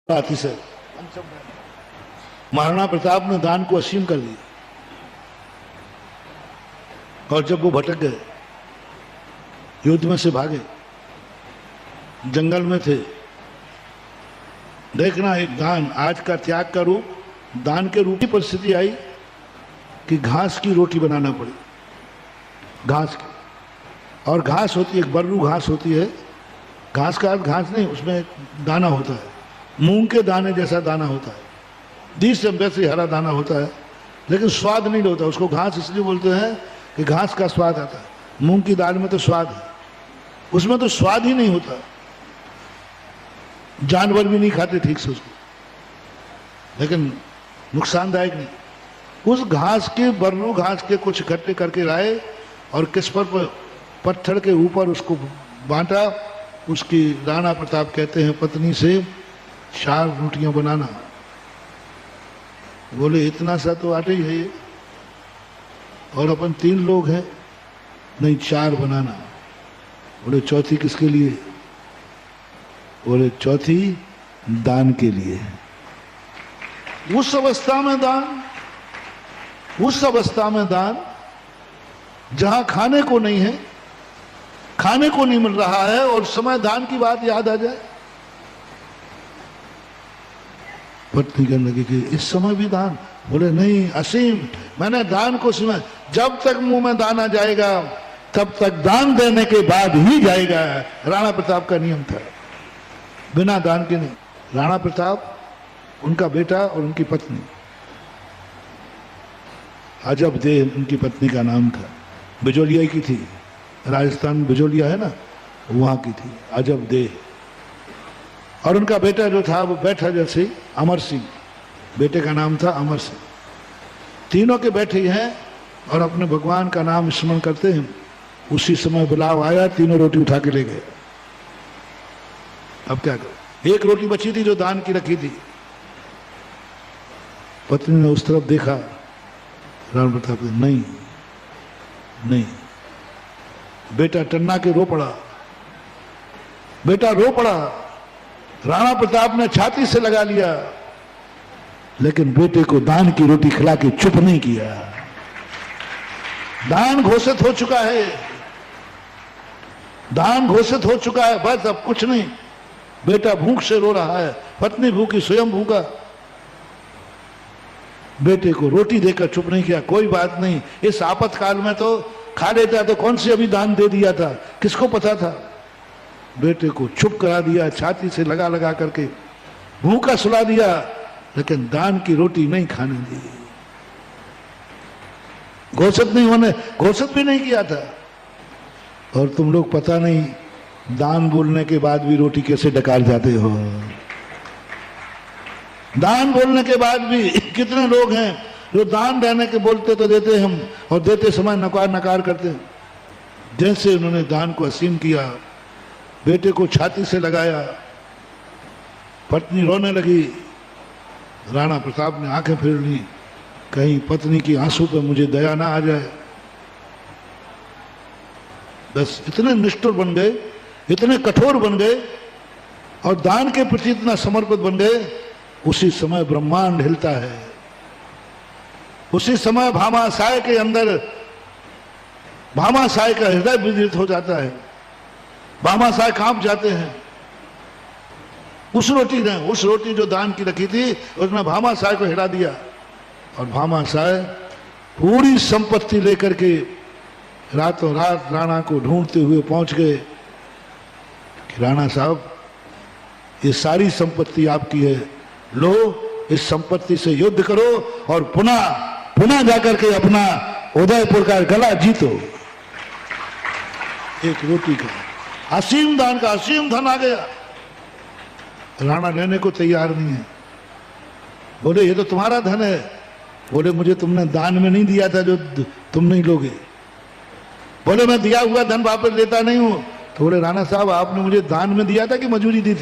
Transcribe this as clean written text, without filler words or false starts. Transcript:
आती से महाराणा प्रताप ने दान को असीम कर दिया। और जब वो भटक गए, युद्ध में से भागे, जंगल में थे, देखना एक दान, आज का त्याग का रूप, दान के रूप की परिस्थिति आई कि घास की रोटी बनाना पड़ी, घास की। और घास होती है, एक बर्रू घास होती है, घास का अर्थ घास नहीं, उसमें एक दाना होता है, मूंग के दाने जैसा दाना होता है, बीज से वैसे हरा दाना होता है, लेकिन स्वाद नहीं होता। उसको घास इसलिए बोलते हैं कि घास का स्वाद आता है। मूंग की दाल में तो स्वाद है, उसमें तो स्वाद ही नहीं होता, जानवर भी नहीं खाते ठीक से उसको, लेकिन नुकसानदायक नहीं। उस घास के, बर्रू घास के कुछ इकट्ठे करके लाए और किस पर पत्थर के ऊपर उसको बांटा। उसकी राणा प्रताप कहते हैं पत्नी से 4 रोटियां बनाना। बोले इतना सा तो आटे ही है ये, और अपन 3 लोग हैं, नहीं 4 बनाना। बोले चौथी किसके लिए? बोले चौथी दान के लिए। उस अवस्था में दान, उस अवस्था में दान जहां खाने को नहीं है, खाने को नहीं मिल रहा है, और समय दान की बात याद आ जाए। पत्नी कहने लगी कि इस समय भी दान? बोले नहीं, असीम। मैंने दान को सुना, जब तक मुंह में दाना जाएगा तब तक दान देने के बाद ही जाएगा। राणा प्रताप का नियम था, बिना दान के नहीं। राणा प्रताप, उनका बेटा और उनकी पत्नी, अजब दे उनकी पत्नी का नाम था, बिजोलिया की थी, राजस्थान में बिजोलिया है ना, वहां की थी, अजब दे। और उनका बेटा जो था वो बैठा जैसे अमर सिंह, बेटे का नाम था अमर सिंह। तीनों के बैठे हैं और अपने भगवान का नाम स्मरण करते हैं। उसी समय बुलाव आया, तीनों रोटी उठा के ले गए। अब क्या करो? एक रोटी बची थी जो दान की रखी थी। पत्नी ने उस तरफ देखा, राणा प्रताप ने नहीं नहीं, बेटा टन्ना के रो पड़ा, बेटा रो पड़ा। राणा प्रताप ने छाती से लगा लिया, लेकिन बेटे को दान की रोटी खिला के चुप नहीं किया। दान घोषित हो चुका है, दान घोषित हो चुका है, बस अब कुछ नहीं। बेटा भूख से रो रहा है, पत्नी भूखी, स्वयं भूखा, बेटे को रोटी देकर चुप नहीं किया। कोई बात नहीं, इस आपातकाल में तो खा लेता, तो कौन सी अभी दान दे दिया था, किसको पता था। बेटे को चुप करा दिया, छाती से लगा लगा करके भूखा सुला दिया, लेकिन दान की रोटी नहीं खाने दी। घोषित नहीं होने, घोषित भी नहीं किया था। और तुम लोग पता नहीं दान बोलने के बाद भी रोटी कैसे डकार जाते हो। दान बोलने के बाद भी कितने लोग हैं जो दान देने के बोलते तो देते हम, और देते समय नकार नकार करते हैं। जैसे उन्होंने दान को असीम किया, बेटे को छाती से लगाया, पत्नी रोने लगी। राणा प्रताप ने आंखें फेर ली, कहीं पत्नी की आंसू पर मुझे दया ना आ जाए। बस इतने निष्ठुर बन गए, इतने कठोर बन गए, और दान के प्रति इतना समर्पित बन गए। उसी समय ब्रह्मांड हिलता है, उसी समय भामाशाय के अंदर, भामाशाय का हृदय विदित हो जाता है, भामाशाय कांप जाते हैं। उस रोटी जो दान की रखी थी, उसने भामाशाय को हिला दिया, और भामाशाय पूरी संपत्ति लेकर के रातों रात राणा को ढूंढते हुए पहुंच गए कि राणा साहब, ये सारी संपत्ति आपकी है, लो इस संपत्ति से युद्ध करो और पुनः पुनः जाकर के अपना उदयपुर का गला जीतो। एक रोटी का असीम दान का असीम धन आ गया। राणा लेने को तैयार नहीं है। बोले ये तो तुम्हारा धन है। बोले मुझे तुमने दान में नहीं दिया था जो तुम नहीं लोगे। बोले मैं दिया हुआ धन वापस लेता नहीं हूं। तो बोले राणा साहब, आपने मुझे दान में दिया था कि मजूरी दी थी?